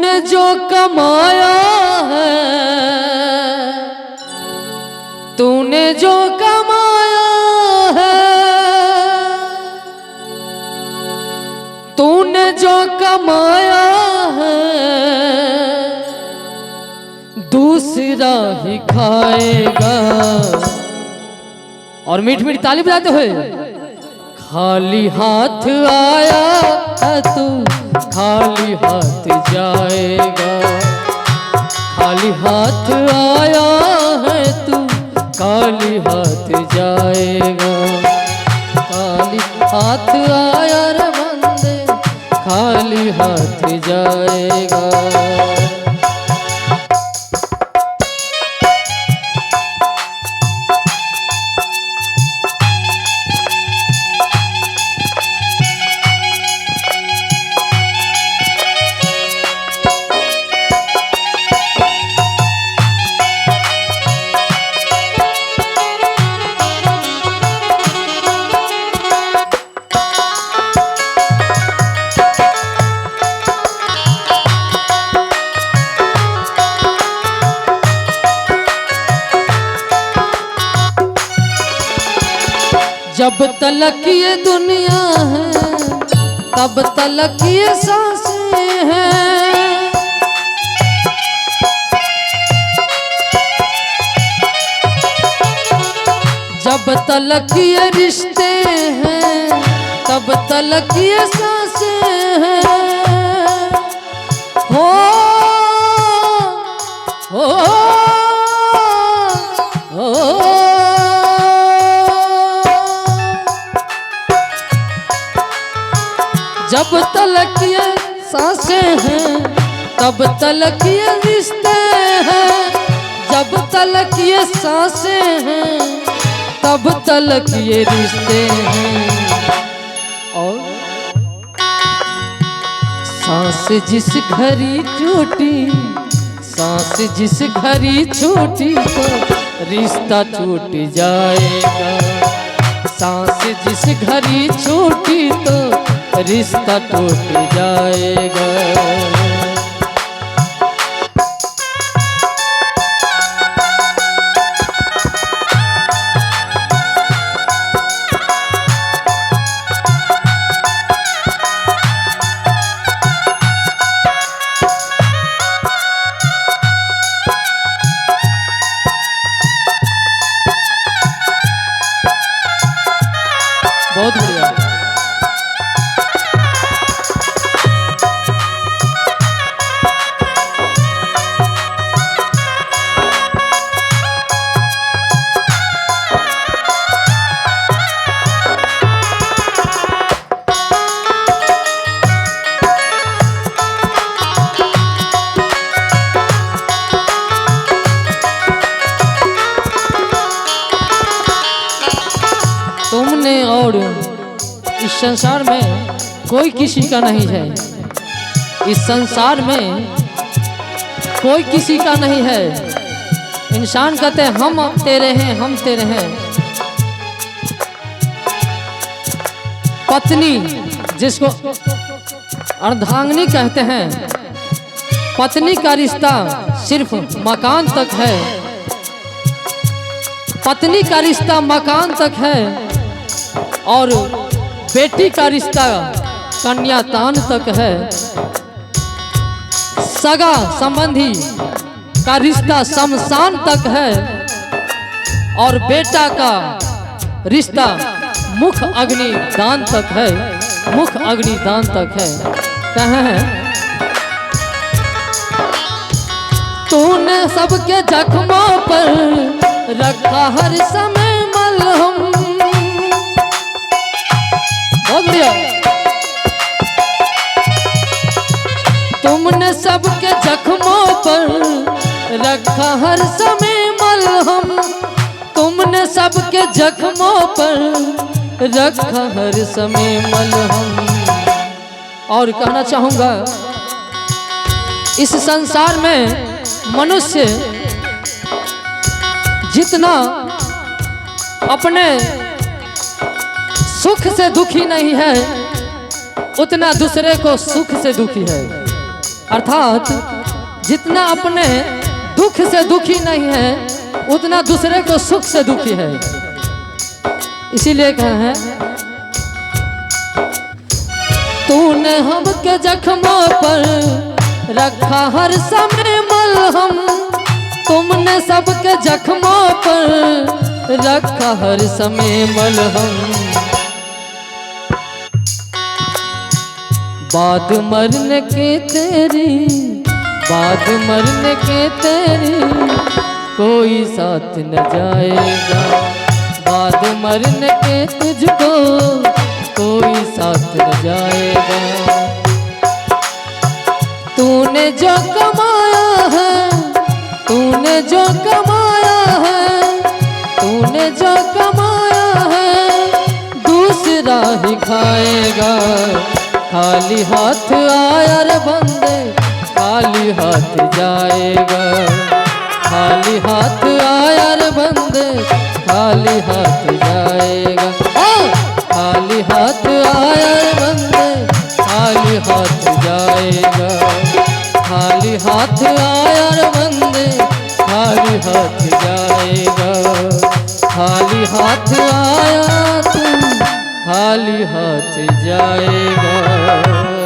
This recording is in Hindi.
तूने जो कमाया है, तूने जो कमाया है, तूने जो कमाया है, दूसरा ही खाएगा। और मीठी मीठी ताली बजाते हुए, खाली हाथ आया है तू, खाली हाथ जाएगा। खाली हाथ आया है तू, खाली हाथ जाएगा। खाली हाथ आया रे बंदे, खाली हाथ जाएगा। जब तलक ये दुनिया है, तब तलक ये सांसें हैं। जब तलक ये रिश्ते हैं, तब तलक ये सांसें हैं। हो जब तलक ये सांसें हैं, तब तलक ये रिश्ते हैं। जब तलक ये सांसें हैं, तब तलक ये रिश्ते हैं। और सांस जिस घड़ी टूटी, सांस जिस घड़ी छूटी, तो रिश्ता छूट जाएगा। सांस जिस घड़ी छूटी, तो रिश्ता टूट जाएगा। बहुत बढ़िया। तुमने और इस संसार में कोई किसी का नहीं है। इस संसार में कोई किसी का नहीं है। इंसान कहते हैं हम तेरे हैं, हम तेरे हैं। पत्नी जिसको अर्धांगिनी कहते हैं, पत्नी का रिश्ता सिर्फ मकान तक है। पत्नी का रिश्ता मकान तक है और बेटी का रिश्ता कन्यादान तक है। सगा संबंधी का रिश्ता शमशान तक है और बेटा का रिश्ता मुख अग्नि दान तक है। मुख अग्नि दान तक है। कहाँ है? तूने सबके जख्मों पर रखा हर समय मलहम। बहुत बढ़िया। तुमने सबके जख्मों पर रखा हर समय मलहम। तुमने सबके जख्मों पर रखा हर समय मलहम। और कहना चाहूँगा, इस संसार में मनुष्य जितना अपने सुख से दुखी नहीं है, उतना दूसरे को सुख से दुखी है। अर्थात जितना अपने दुख से दुखी नहीं है उतना दूसरे को सुख से दुखी है। इसीलिए कहा है तूने हमके जख्मों पर रखा हर समय मलहम, तुमने सबके जख्मों पर रखा हर समय मलहम। बाद मरने के तेरी, बाद मरने के तेरी कोई साथ न जाएगा, बाद मरने के तुझको कोई साथ न जाएगा। तूने जो कमाया है, तूने जो कमाया है, तूने जो कमाया है दूसरा ही खाएगा। खाली हाथ आया रे बंदे, खाली हाथ जाएगा। खाली हाथ आया रे बंदे, खाली हाथ जाएगा। खाली हाथ आया रे बंदे, खाली हाथ जाएगा। खाली हाथ आया रे बंदे, खाली हाथ जाएगा। खाली हाथ आया तुम, खाली हाथ जाएगा।